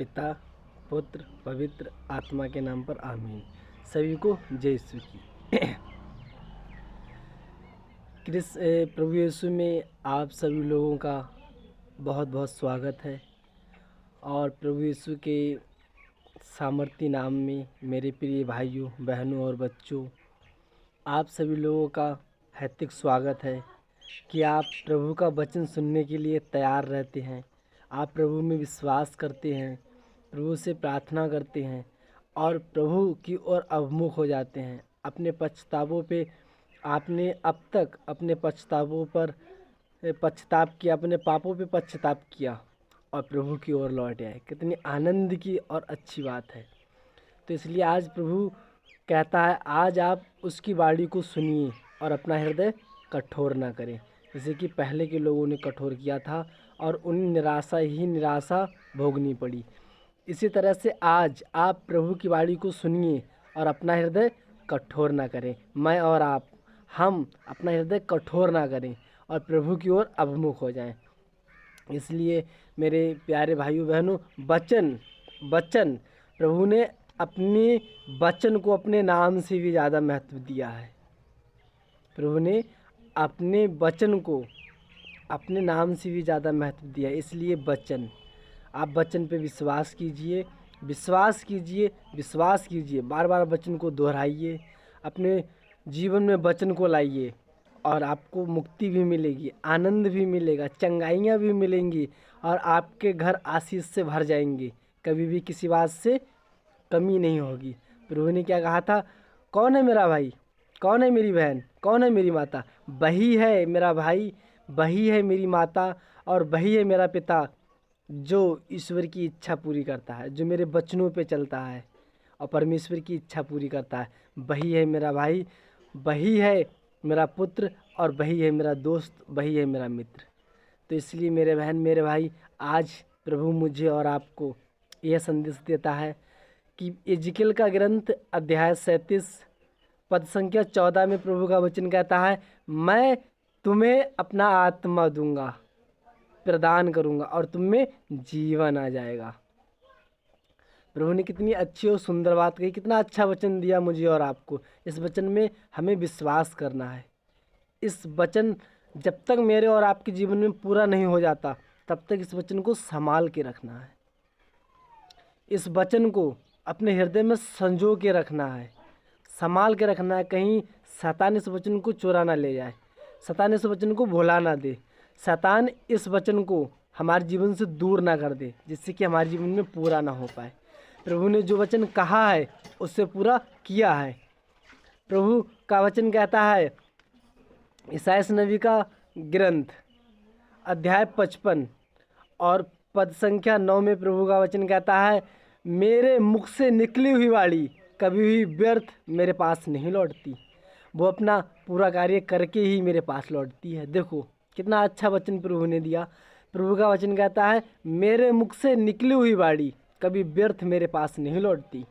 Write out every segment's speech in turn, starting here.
पिता, पुत्र, पवित्र आत्मा के नाम पर आमीन। सभी को जय यीशु की। प्रभु यीशु में आप सभी लोगों का बहुत बहुत स्वागत है और प्रभु यीशु के सामर्थी नाम में मेरे प्रिय भाइयों, बहनों और बच्चों, आप सभी लोगों का हार्दिक स्वागत है कि आप प्रभु का वचन सुनने के लिए तैयार रहते हैं। आप प्रभु में विश्वास करते हैं, प्रभु से प्रार्थना करते हैं और प्रभु की ओर अभिमुख हो जाते हैं। अपने पछतावों पे आपने अब तक अपने पछतावों पर पश्चाताप किया, अपने पापों पे पश्चाताप किया और प्रभु की ओर लौट आए। कितनी आनंद की और अच्छी बात है। तो इसलिए आज प्रभु कहता है, आज आप उसकी वाणी को सुनिए और अपना हृदय कठोर ना करें, जैसे कि पहले के लोगों ने कठोर किया था और उन्हें निराशा भोगनी पड़ी। इसी तरह से आज आप प्रभु की वाणी को सुनिए और अपना हृदय कठोर ना करें। मैं और आप, हम अपना हृदय कठोर ना करें और प्रभु की ओर अभिमुख हो जाएं। इसलिए मेरे प्यारे भाइयों बहनों, वचन प्रभु ने अपने वचन को अपने नाम से भी ज़्यादा महत्व दिया है। प्रभु ने अपने वचन को अपने नाम से भी ज़्यादा महत्व दिया। इसलिए वचन, आप वचन पे विश्वास कीजिए, विश्वास कीजिए, बार बार वचन को दोहराइए, अपने जीवन में वचन को लाइए और आपको मुक्ति भी मिलेगी, आनंद भी मिलेगा, चंगाइयाँ भी मिलेंगी और आपके घर आशीष से भर जाएंगे। कभी भी किसी बात से कमी नहीं होगी। प्रभु ने क्या कहा था? कौन है मेरा भाई, कौन है मेरी बहन, कौन है मेरी माता? वही है मेरा भाई, वही है मेरी माता और वही है मेरा पिता, जो ईश्वर की इच्छा पूरी करता है, जो मेरे वचनों पे चलता है और परमेश्वर की इच्छा पूरी करता है। वही है मेरा भाई, वही है मेरा पुत्र और वही है मेरा दोस्त, वही है मेरा मित्र। तो इसलिए मेरे बहन, मेरे भाई, आज प्रभु मुझे और आपको यह संदेश देता है कि एजिकल का ग्रंथ अध्याय 37 पद संख्या 14 में प्रभु का वचन कहता है, मैं तुम्हें अपना आत्मा दूंगा, प्रदान करूंगा और तुम में जीवन आ जाएगा। प्रभु ने कितनी अच्छी और सुंदर बात कही, कितना अच्छा वचन दिया मुझे और आपको। इस वचन में हमें विश्वास करना है। इस वचन जब तक मेरे और आपके जीवन में पूरा नहीं हो जाता, तब तक इस वचन को संभाल के रखना है। इस वचन को अपने हृदय में संजो के रखना है, संभाल के रखना है। कहीं शैतान इस वचन को चुरा ना ले जाए, शैतान इस वचन को भुला ना दे, शैतान इस वचन को हमारे जीवन से दूर ना कर दे, जिससे कि हमारे जीवन में पूरा ना हो पाए। प्रभु ने जो वचन कहा है उससे पूरा किया है। प्रभु का वचन कहता है, ईसाइयाह नबी का ग्रंथ अध्याय 55 और पद संख्या 9 में प्रभु का वचन कहता है, मेरे मुख से निकली हुई वाणी कभी भी व्यर्थ मेरे पास नहीं लौटती, वो अपना पूरा कार्य करके ही मेरे पास लौटती है। देखो कितना अच्छा वचन प्रभु ने दिया। प्रभु का वचन कहता है, मेरे मुख से निकली हुई वाणी कभी व्यर्थ मेरे पास नहीं लौटती।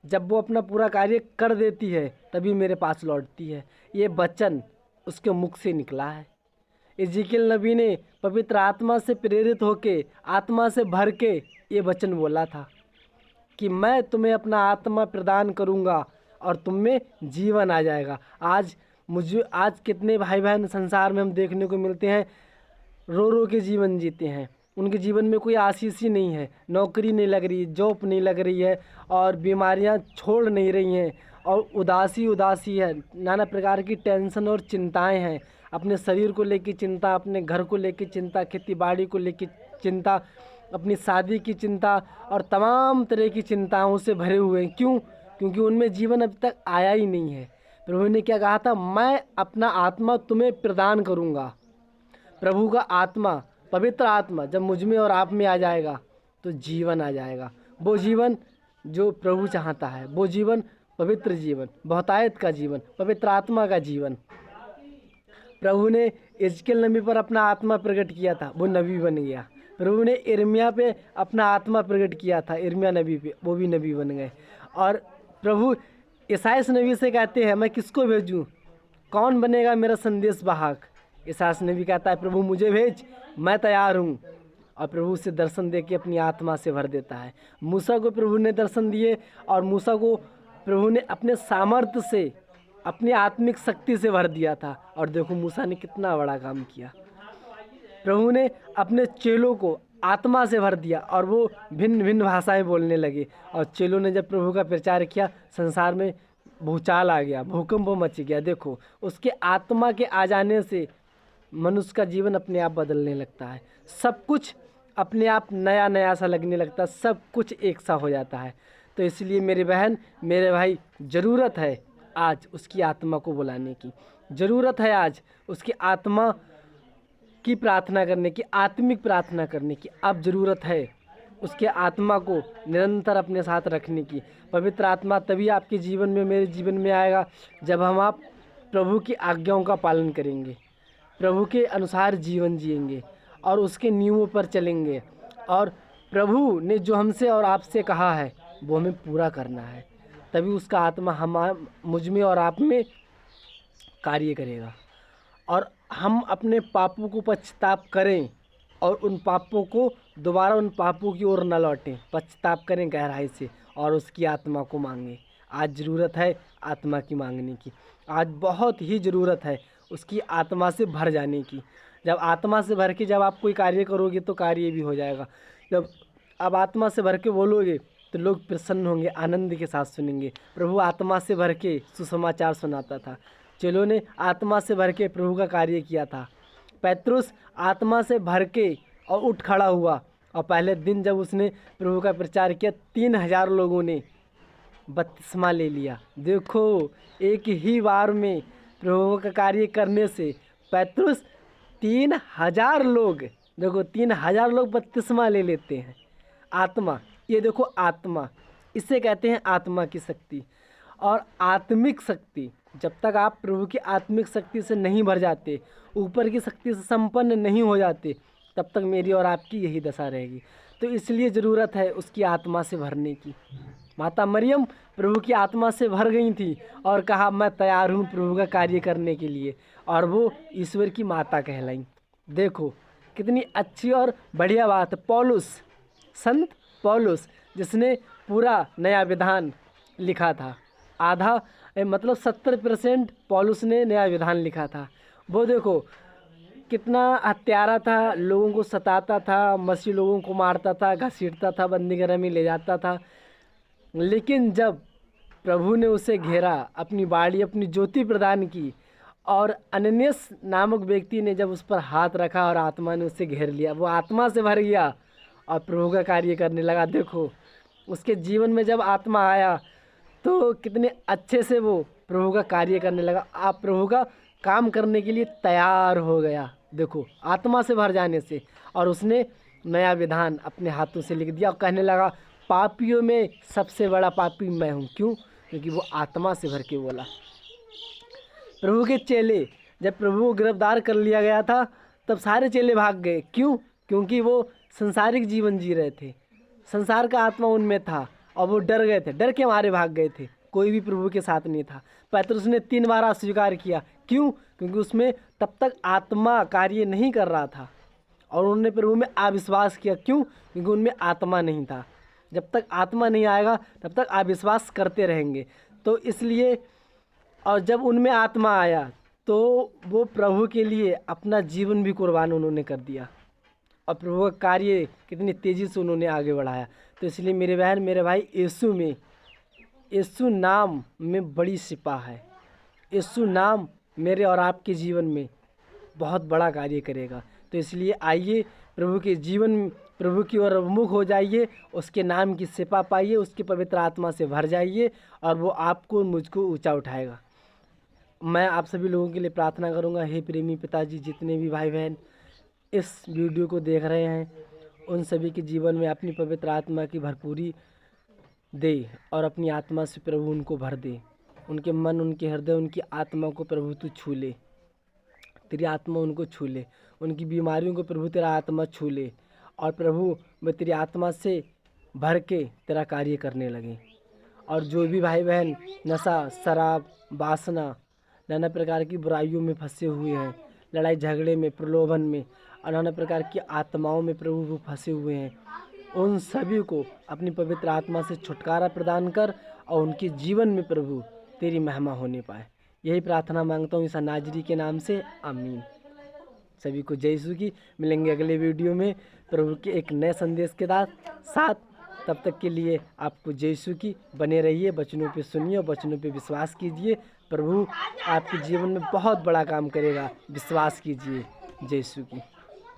जब वो अपना पूरा कार्य कर देती है तभी मेरे पास लौटती है। ये वचन उसके मुख से निकला है। एजिकल नबी ने पवित्र आत्मा से प्रेरित होके, आत्मा से भर के ये वचन बोला था कि मैं तुम्हें अपना आत्मा प्रदान करूंगा और तुम में जीवन आ जाएगा। आज कितने भाई बहन संसार में हम देखने को मिलते हैं, रो रो के जीवन जीते हैं। उनके जीवन में कोई आशीष ही नहीं है, नौकरी नहीं लग रही, जॉब नहीं लग रही है और बीमारियां छोड़ नहीं रही हैं और उदासी है, नाना प्रकार की टेंशन और चिंताएं हैं। अपने शरीर को लेकर चिंता, अपने घर को लेकर चिंता, खेती बाड़ी को लेकर चिंता, अपनी शादी की चिंता और तमाम तरह की चिंताओं से भरे हुए हैं। क्यों? क्योंकि उनमें जीवन अभी तक आया ही नहीं है। प्रभु ने क्या कहा था? मैं अपना आत्मा तुम्हें प्रदान करूँगा। प्रभु का आत्मा, पवित्र आत्मा जब मुझ में और आप में आ जाएगा तो जीवन आ जाएगा। वो जीवन जो प्रभु चाहता है, वो जीवन, पवित्र जीवन, बहुतायत का जीवन, पवित्र आत्मा का जीवन। प्रभु ने एजिकल नबी पर अपना आत्मा प्रकट किया था, वो नबी बन गया। प्रभु ने यिर्मयाह पे अपना आत्मा प्रकट किया था, यिर्मयाह नबी पे, वो भी नबी बन गए। और प्रभु ईसाइयाह नबी से कहते हैं, मैं किसको भेजूं, कौन बनेगा मेरा संदेश वाहक? ईसाइयाह नबी कहता है, प्रभु मुझे भेज, मैं तैयार हूँ। और प्रभु उसे दर्शन दे के अपनी आत्मा से भर देता है। मूसा को प्रभु ने दर्शन दिए और मूसा को प्रभु ने अपने सामर्थ्य से, अपनी आत्मिक शक्ति से भर दिया था। और देखो मूसा ने कितना बड़ा काम किया। प्रभु ने अपने चेलों को आत्मा से भर दिया और वो भिन्न भिन्न भाषाएं बोलने लगे। और चेलों ने जब प्रभु का प्रचार किया, संसार में भूचाल आ गया, भूकंप मच गया। देखो उसके आत्मा के आ जाने से मनुष्य का जीवन अपने आप बदलने लगता है। सब कुछ अपने आप नया नया सा लगने लगता है, सब कुछ एक सा हो जाता है। तो इसलिए मेरी बहन, मेरे भाई, ज़रूरत है आज उसकी आत्मा को बुलाने की, ज़रूरत है आज उसकी आत्मा की प्रार्थना करने की, आत्मिक प्रार्थना करने की। अब ज़रूरत है उसके आत्मा को निरंतर अपने साथ रखने की। पवित्र आत्मा तभी आपके जीवन में, मेरे जीवन में आएगा जब आप प्रभु की आज्ञाओं का पालन करेंगे, प्रभु के अनुसार जीवन जिएंगे और उसके नियमों पर चलेंगे। और प्रभु ने जो हमसे और आपसे कहा है वो हमें पूरा करना है। तभी उसका आत्मा मुझ में और आप में कार्य करेगा और हम अपने पापों को पश्चाताप करें और उन पापों को दोबारा, उन पापों की ओर न लौटें, पश्चाताप करें गहराई से और उसकी आत्मा को मांगें। आज ज़रूरत है आत्मा की मांगने की, आज बहुत ही ज़रूरत है उसकी आत्मा से भर जाने की। जब आत्मा से भर के जब आप कोई कार्य करोगे तो कार्य भी हो जाएगा। जब आप आत्मा से भर के बोलोगे तो लोग प्रसन्न होंगे, आनंद के साथ सुनेंगे। प्रभु आत्मा से भर के सुसमाचार सुनाता था। चेलों ने आत्मा से भर के प्रभु का कार्य किया था। पेत्रुस आत्मा से भर के और उठ खड़ा हुआ और पहले दिन जब उसने प्रभु का प्रचार किया, 3000 लोगों ने बपतिस्मा ले लिया। देखो एक ही बार में प्रभु का कार्य करने से पेत्रुस 3000 लोग, देखो 3000 लोग बपतिस्मा ले लेते हैं। आत्मा, ये देखो आत्मा, इसे कहते हैं आत्मा की शक्ति और आत्मिक शक्ति। जब तक आप प्रभु की आत्मिक शक्ति से नहीं भर जाते, ऊपर की शक्ति से संपन्न नहीं हो जाते, तब तक मेरी और आपकी यही दशा रहेगी। तो इसलिए ज़रूरत है उसकी आत्मा से भरने की। माता मरियम प्रभु की आत्मा से भर गई थी और कहा मैं तैयार हूँ प्रभु का कार्य करने के लिए, और वो ईश्वर की माता कहलाई। देखो कितनी अच्छी और बढ़िया बात है। पौलुस, संत पौलुस, जिसने पूरा नया विधान लिखा था, आधा मतलब 70% पौलुस ने नया विधान लिखा था। वो देखो कितना हत्यारा था, लोगों को सताता था, मसीह लोगों को मारता था, घसीटता था, बंदीगृह में ले जाता था। लेकिन जब प्रभु ने उसे घेरा, अपनी बाड़ी, अपनी ज्योति प्रदान की और अननियस नामक व्यक्ति ने जब उस पर हाथ रखा और आत्मा ने उसे घेर लिया, वो आत्मा से भर गया और प्रभु का कार्य करने लगा। देखो उसके जीवन में जब आत्मा आया तो कितने अच्छे से वो प्रभु का कार्य करने लगा। आप प्रभु का काम करने के लिए तैयार हो गया। देखो आत्मा से भर जाने से, और उसने नया विधान अपने हाथों से लिख दिया और कहने लगा पापियों में सबसे बड़ा पापी मैं हूँ। क्यों? क्योंकि वो आत्मा से भर के बोला। प्रभु के चेले, जब प्रभु को गिरफ्तार कर लिया गया था तब सारे चेले भाग गए। क्यों? क्योंकि वो संसारिक जीवन जी रहे थे, संसार का आत्मा उनमें था और वो डर गए थे, डर के मारे भाग गए थे। कोई भी प्रभु के साथ नहीं था। पेतरुस ने 3 बार अस्वीकार किया। क्यों? क्योंकि उसमें तब तक आत्मा कार्य नहीं कर रहा था और उन्होंने प्रभु में अविश्वास किया। क्यों? क्योंकि उनमें आत्मा नहीं था। जब तक आत्मा नहीं आएगा तब तक अविश्वास करते रहेंगे। तो इसलिए, और जब उनमें आत्मा आया तो वो प्रभु के लिए अपना जीवन भी कुर्बान उन्होंने कर दिया और प्रभु का कार्य कितनी तेज़ी से उन्होंने आगे बढ़ाया। तो इसलिए मेरे बहन, मेरे भाई, यीशु नाम में बड़ी शिफा है। यीशु नाम मेरे और आपके जीवन में बहुत बड़ा कार्य करेगा। तो इसलिए आइए प्रभु के जीवन, प्रभु की ओर मुख हो जाइए, उसके नाम की शिफा पाइए, उसकी पवित्र आत्मा से भर जाइए और वो आपको, मुझको ऊंचा उठाएगा। मैं आप सभी लोगों के लिए प्रार्थना करूंगा। हे प्रेमी पिताजी, जितने भी भाई बहन इस वीडियो को देख रहे हैं, उन सभी के जीवन में अपनी पवित्र आत्मा की भरपूरी दे और अपनी आत्मा से प्रभु उनको भर दे। उनके मन, उनके हृदय, उनकी आत्मा को प्रभु तू छू ले, तेरी आत्मा उनको छू ले, उनकी बीमारियों को प्रभु तेरा आत्मा छू ले और प्रभु मैं तेरी आत्मा से भर के तेरा कार्य करने लगे। और जो भी भाई बहन नशा, शराब, वासना, नाना प्रकार की बुराइयों में फंसे हुए हैं, लड़ाई झगड़े में, प्रलोभन में, और नाना प्रकार की आत्माओं में प्रभु वो फंसे हुए हैं, उन सभी को अपनी पवित्र आत्मा से छुटकारा प्रदान कर और उनके जीवन में प्रभु तेरी महिमा होने पाए। यही प्रार्थना मांगता हूँ ईसा नाजरी के नाम से, आमीन। सभी को जय यीशु की। मिलेंगे अगले वीडियो में प्रभु के एक नए संदेश के साथ। तब तक के लिए आपको जय यीशु की। बने रहिए, वचनों पे सुनिए और वचनों पे विश्वास कीजिए। प्रभु आपके जीवन में बहुत बड़ा काम करेगा, विश्वास कीजिए। जय यीशु की।